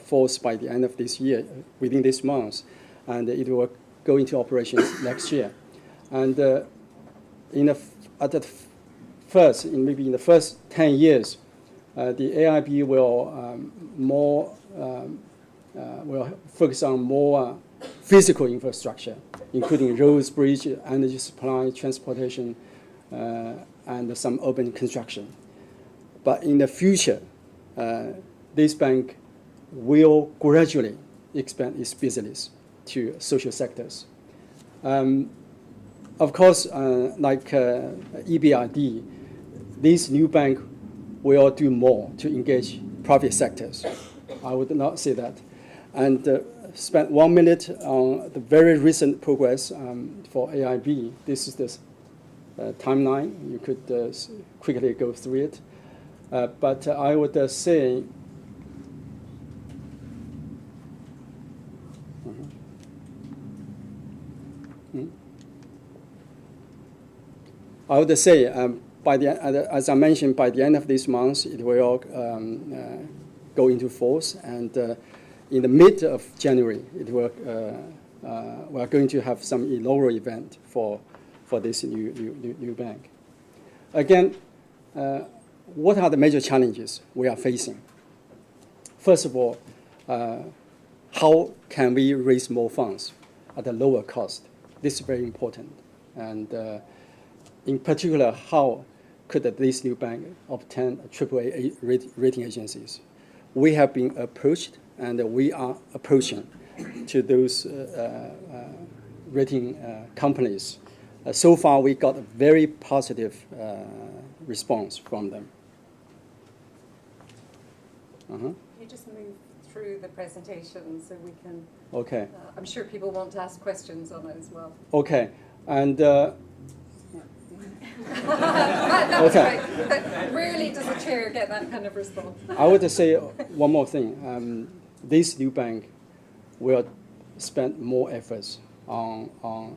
force by the end of this year, within this month, and it will go into operations next year. And maybe in the first 10 years, the AIB will will focus on more physical infrastructure, including roads, bridges, energy supply, transportation, and some urban construction. But in the future, this bank will gradually expand its business to social sectors. Of course, like EBRD, this new bank will do more to engage private sectors. I would not say that. And spend 1 minute on the very recent progress for AIB. This is the timeline. You could quickly go through it. But I would say by as I mentioned, by the end of this month, it will go into force, and in the mid of January, it will. We are going to have some inaugural event for this new bank. Again, what are the major challenges we are facing? First of all, how can we raise more funds at a lower cost? This is very important, and in particular, how could this new bank obtain AAA rating agencies? We have been approached, and we are approaching to those rating companies. So far, we got a very positive response from them. You just move through the presentation so we can. Okay. I'm sure people want to ask questions on it as well. Okay, and. That's okay. Right. But rarely does a chair get that kind of response. I would say one more thing. This new bank will spend more efforts on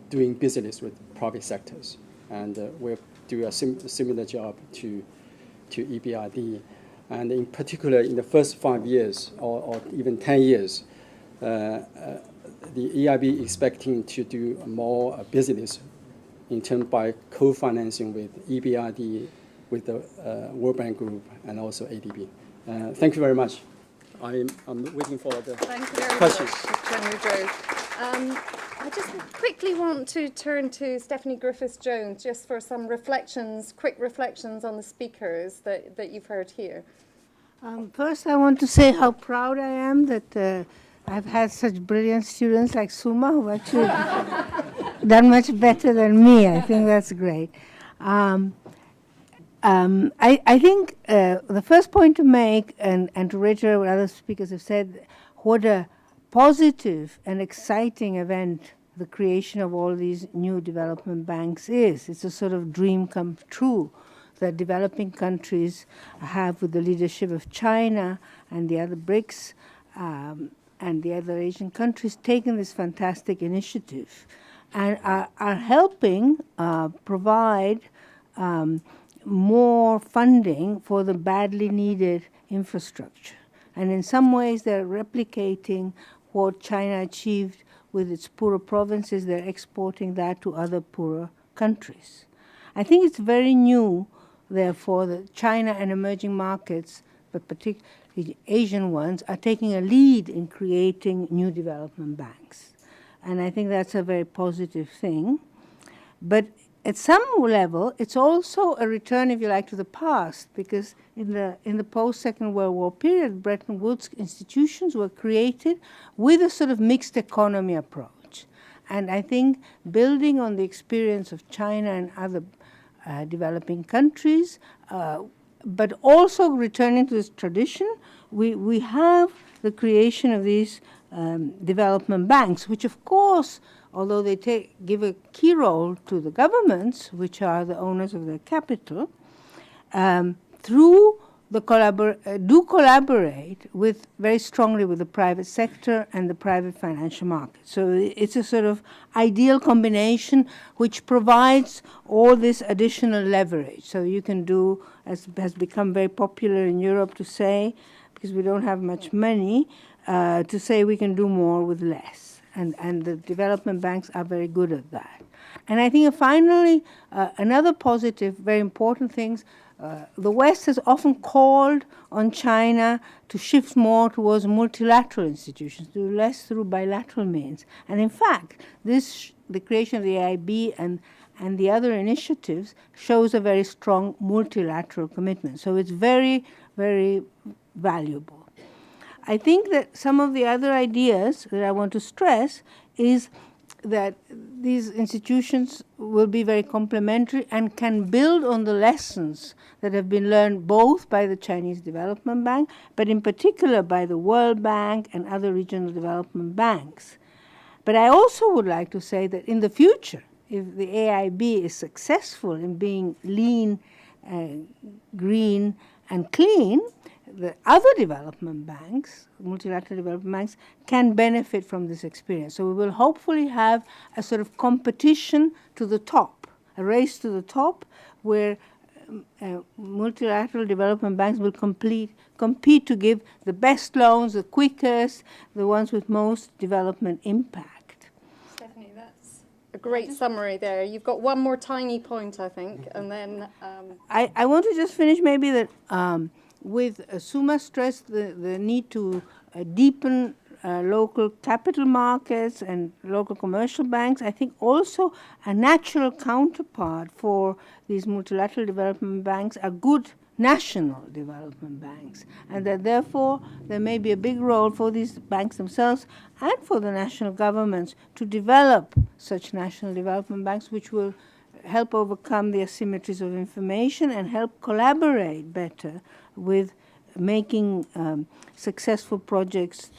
doing business with private sectors, and we'll do a similar job to EBRD. And in particular, in the first 5 years or even 10 years, the EIB expecting to do more business in terms by co-financing with EBRD, with the World Bank Group, and also ADB. Thank you very much. I'm waiting for the questions. Thank you very much, I just quickly want to turn to Stephanie Griffiths-Jones just for some reflections, quick reflections on the speakers that you've heard here. First, I want to say how proud I am that I've had such brilliant students like Suma who actually done much better than me. I think that's great. I think the first point to make, and to reiterate what other speakers have said, what a positive and exciting event the creation of all these new development banks is. It's a sort of dream come true that developing countries have with the leadership of China and the other BRICS and the other Asian countries taken this fantastic initiative and are helping provide more funding for the badly needed infrastructure. And in some ways, they're replicating what China achieved with its poorer provinces. They're exporting that to other poorer countries. I think it's very new, therefore, that China and emerging markets, but particularly Asian ones, are taking a lead in creating new development banks. And I think that's a very positive thing. But at some level, it's also a return, if you like, to the past, because in the post-Second World War period, Bretton Woods institutions were created with a sort of mixed economy approach. And I think building on the experience of China and other developing countries, but also returning to this tradition, we have the creation of these development banks, which of course, although they give a key role to the governments, which are the owners of their capital, through the collaborate with very strongly with the private sector and the private financial market. So it's a sort of ideal combination which provides all this additional leverage. So you can do, as has become very popular in Europe to say, because we don't have much money, to say we can do more with less. And the development banks are very good at that. And I think finally, another positive, very important thing, the West has often called on China to shift more towards multilateral institutions, do less through bilateral means. And in fact, the creation of the AIB and the other initiatives shows a very strong multilateral commitment. So it's very, very valuable. I think that some of the other ideas that I want to stress is that these institutions will be very complementary and can build on the lessons that have been learned both by the Chinese Development Bank, but in particular by the World Bank and other regional development banks. But I also would like to say that in the future, if the AIB is successful in being lean, green, and clean, the other development banks, multilateral development banks, can benefit from this experience. So we will hopefully have a sort of competition to the top, a race to the top, where multilateral development banks will compete to give the best loans, the quickest, the ones with most development impact. Stephanie, that's a great summary there. You've got one more tiny point, I think, and then... I want to just finish maybe that with Suma stressed the need to deepen local capital markets and local commercial banks. I think also a natural counterpart for these multilateral development banks are good national development banks, and that therefore there may be a big role for these banks themselves and for the national governments to develop such national development banks, which will help overcome the asymmetries of information and help collaborate better with making successful projects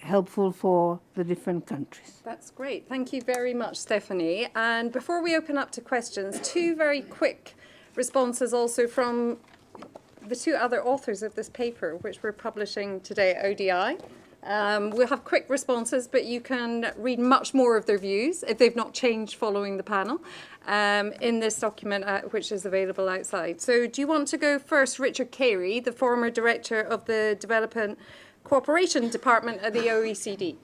helpful for the different countries. That's great. Thank you very much, Stephanie. And before we open up to questions, two very quick responses also from the two other authors of this paper, which we're publishing today at ODI. We'll have quick responses, but you can read much more of their views if they've not changed following the panel in this document, which is available outside. So do you want to go first, Richard Carey, the former director of the Development Cooperation Department at the OECD?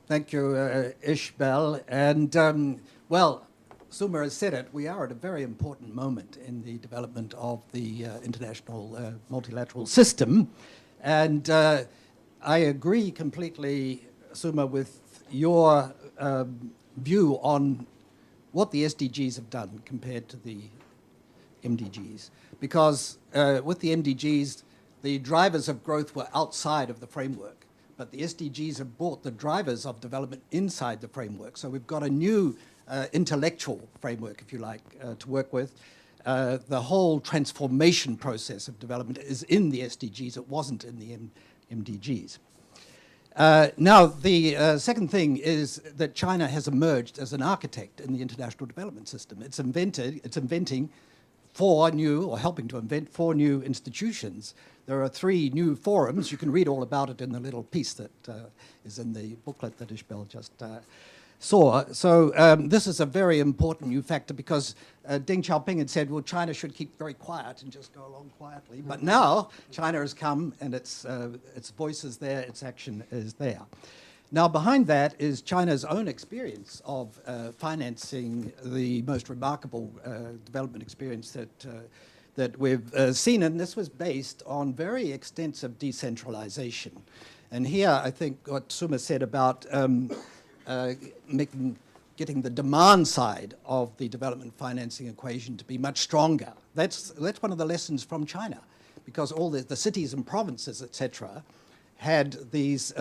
Thank you, Ishbel. And, well, Suma has said it, we are at a very important moment in the development of the international multilateral system. And I agree completely, Suma, with your view on what the SDGs have done compared to the MDGs. Because with the MDGs, the drivers of growth were outside of the framework, but the SDGs have brought the drivers of development inside the framework. So we've got a new intellectual framework, if you like, to work with. The whole transformation process of development is in the SDGs. It wasn't in the MDGs. Now, the second thing is that China has emerged as an architect in the international development system. It's inventing 4 new, or helping to invent 4 new institutions. There are 3 new forums. You can read all about it in the little piece that is in the booklet that Ishbel just saw. So this is a very important new factor because Deng Xiaoping had said, well, China should keep very quiet and just go along quietly. But now China has come and its voice is there, its action is there. Now behind that is China's own experience of financing the most remarkable development experience that we've seen. And this was based on very extensive decentralization. And here I think what Suma said about getting the demand side of the development financing equation to be much stronger. That's one of the lessons from China, because all the cities and provinces, etc., had these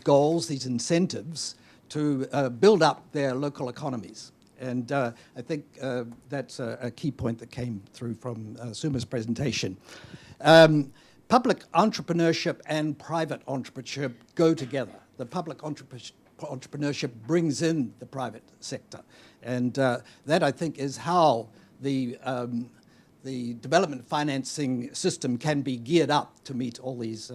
goals, these incentives to build up their local economies. And I think that's a key point that came through from Suma's presentation. Public entrepreneurship and private entrepreneurship go together. The public entrepreneurship brings in the private sector. And that, I think, is how the development financing system can be geared up to meet all these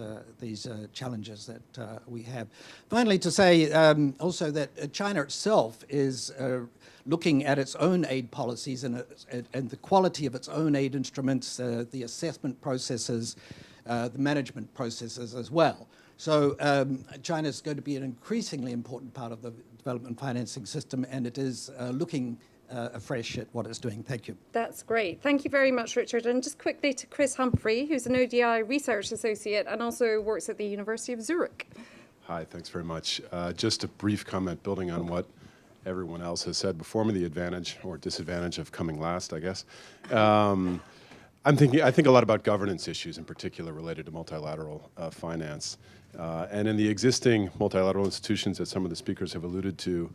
challenges that we have. Finally, to say also that China itself is looking at its own aid policies and the quality of its own aid instruments, the assessment processes, the management processes as well. So China is going to be an increasingly important part of the development financing system, and it is looking afresh at what it's doing. Thank you. That's great. Thank you very much, Richard. And just quickly to Chris Humphrey, who's an ODI research associate and also works at the University of Zurich. Hi, thanks very much. Just a brief comment building on what everyone else has said before me, the advantage or disadvantage of coming last, I guess. I think a lot about governance issues in particular related to multilateral finance. And in the existing multilateral institutions that some of the speakers have alluded to,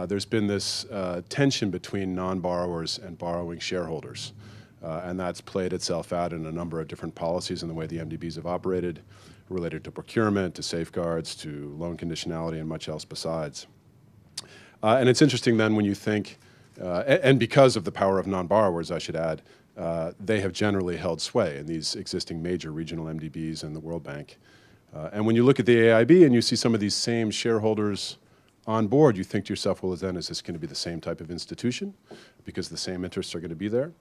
there's been this tension between non-borrowers and borrowing shareholders. And that's played itself out in a number of different policies in the way the MDBs have operated, related to procurement, to safeguards, to loan conditionality, and much else besides. And it's interesting then when you think, and because of the power of non-borrowers, I should add, they have generally held sway in these existing major regional MDBs and the World Bank. And when you look at the AIB and you see some of these same shareholders on board, you think to yourself, well, then is this going to be the same type of institution because the same interests are going to be there?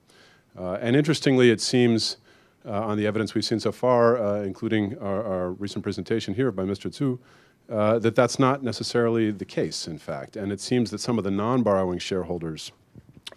And interestingly, it seems on the evidence we've seen so far, including our recent presentation here by Mr. Zhu, that that's not necessarily the case, in fact. And it seems that some of the non-borrowing shareholders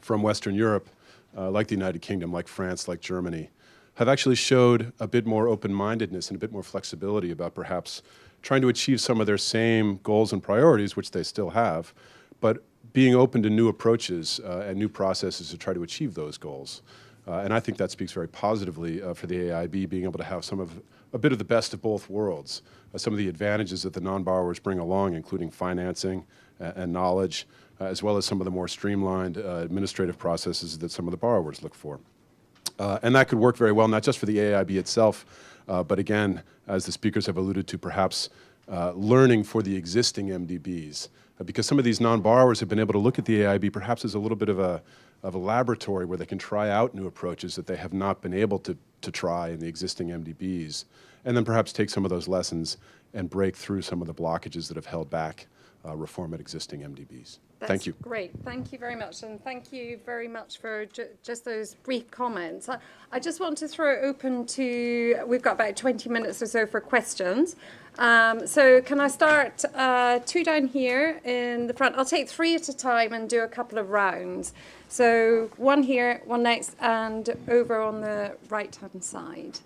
from Western Europe, like the United Kingdom, like France, like Germany, have actually showed a bit more open-mindedness and a bit more flexibility about perhaps trying to achieve some of their same goals and priorities, which they still have, but being open to new approaches and new processes to try to achieve those goals. And I think that speaks very positively for the AIB being able to have a bit of the best of both worlds, some of the advantages that the non-borrowers bring along, including financing and knowledge, as well as some of the more streamlined administrative processes that some of the borrowers look for. And that could work very well, not just for the AIB itself, but again, as the speakers have alluded to, perhaps learning for the existing MDBs. Because some of these non-borrowers have been able to look at the AIB perhaps as a little bit of a laboratory where they can try out new approaches that they have not been able to try in the existing MDBs, and then perhaps take some of those lessons and break through some of the blockages that have held back reform at existing MDBs. Thank you. Great. Thank you very much. And thank you very much for just those brief comments. I just want to throw it open to, we've got about 20 minutes or so for questions. So can I start two down here in the front? I'll take three at a time and do a couple of rounds. So one here, one next, and over on the right-hand side.